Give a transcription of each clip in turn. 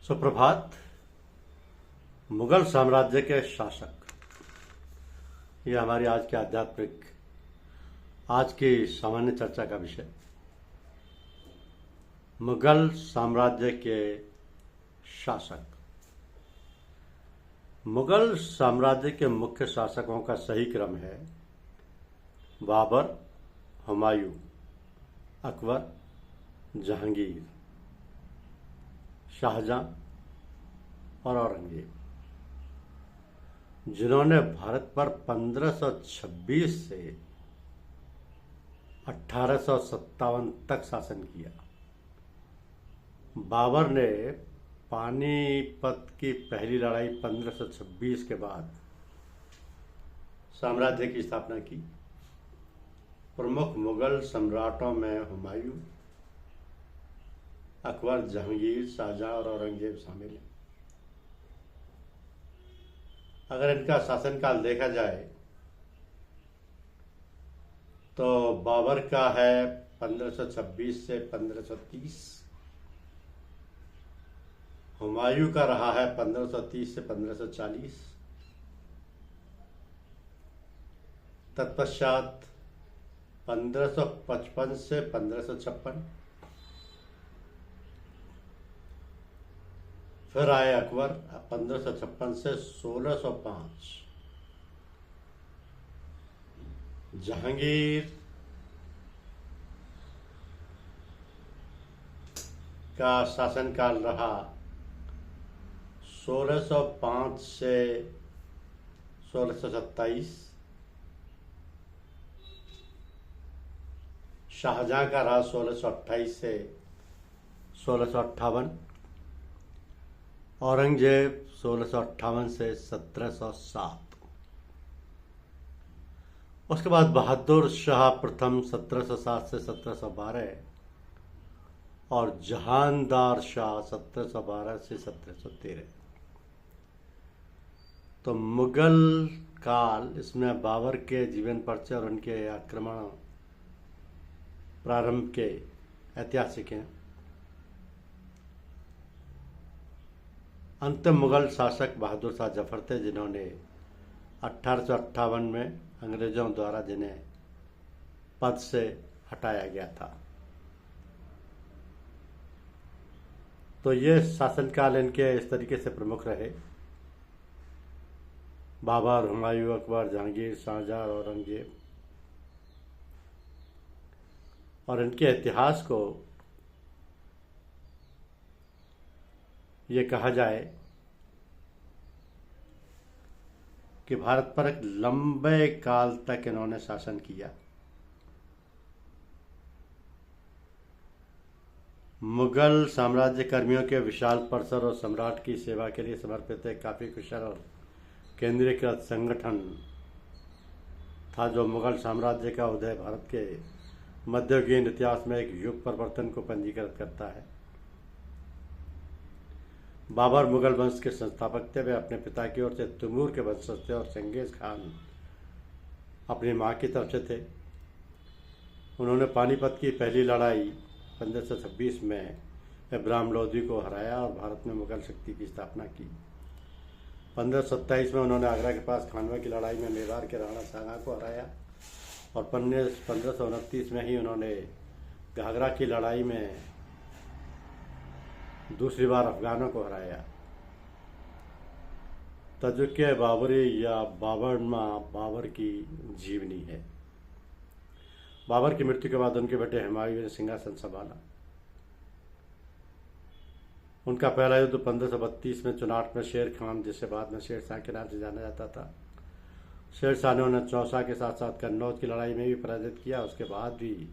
सुप्रभात। मुगल साम्राज्य के शासक, ये हमारी आज की आध्यात्मिक, आज की सामान्य चर्चा का विषय। मुगल साम्राज्य के शासक। मुगल साम्राज्य के मुख्य शासकों का सही क्रम है बाबर, हुमायूं, अकबर, जहांगीर, शाहजहां और औरंगजेब, जिन्होंने भारत पर 1526 से 1857 तक शासन किया। बाबर ने पानीपत की पहली लड़ाई 1526 के बाद साम्राज्य की स्थापना की। प्रमुख मुगल सम्राटों में हुमायूं, अकबर, जहांगीर, शाहजहां और औरंगजेब शामिल हैं। अगर इनका शासनकाल देखा जाए तो बाबर का है 1526 से 1530, हुमायूं का रहा है 1530 से 1540, तत्पश्चात 1555 से 1556, फिर आए अकबर 1556 से 1605, जहांगीर का शासनकाल रहा 1605 से 1627, शाहजहां का रहा 1628 से 1658, औरंगजेब 1658 से 1707। उसके बाद बहादुर शाह प्रथम 1707 से 1712 और जहानदार शाह 1712 से 1713। तो मुगल काल, इसमें बाबर के जीवन परिचय और उनके आक्रमण प्रारंभ के ऐतिहासिक हैं। अंतिम मुगल शासक बहादुर शाह जफर थे, जिन्होंने 1858 में अंग्रेजों द्वारा जिन्हें पद से हटाया गया था। तो ये शासनकाल इनके इस तरीके से प्रमुख रहे। बाबर, हुमायूं, अकबर, जहांगीर, शाहजहां और औरंगजेब। और इनके इतिहास को ये कहा जाए कि भारत पर एक लंबे काल तक इन्होंने शासन किया। मुगल साम्राज्य कर्मियों के विशाल परिसर और सम्राट की सेवा के लिए समर्पित एक काफी कुशल और केंद्रीकृत संगठन था, जो मुगल साम्राज्य का उदय भारत के मध्ययुगीन इतिहास में एक युग परिवर्तन को पंजीकृत करता है। बाबर मुगल वंश के संस्थापक थे। वे अपने पिता की ओर से तैमूर के वंशज थे और चंगेज खान अपनी मां की तरफ से थे। उन्होंने पानीपत की पहली लड़ाई 1526 में इब्राहिम लोदी को हराया और भारत में मुगल शक्ति की स्थापना की। 1527 में उन्होंने आगरा के पास खानवा की लड़ाई में मेवाड़ के राणा सांगा को हराया और 1529 में ही उन्होंने घाघरा की लड़ाई में दूसरी बार अफगानों को हराया। तजुक्य बाबरी या बाबरनामा बाबर की जीवनी है। बाबर की मृत्यु के बाद उनके बेटे हुमायूं ने सिंहासन संभाला। उनका पहला युद्ध 1532 में चुनाट में शेर खान, जिसे बाद में शेर शाह के नाम से जाना जाता था। शेर शाह ने उन्हें चौसा के साथ साथ कन्नौज की लड़ाई में भी पराजित किया। उसके बाद भी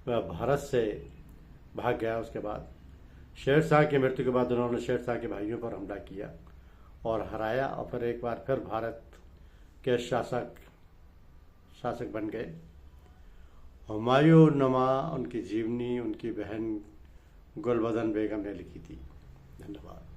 वह भारत से भाग गया। उसके बाद शेर शाह की मृत्यु के बाद उन्होंने शेर शाह के भाइयों पर हमला किया और हराया और फिर एक बार फिर भारत के शासक बन गए। हुमायूं उनकी जीवनी उनकी बहन गुलबदन बेगम ने लिखी थी। धन्यवाद।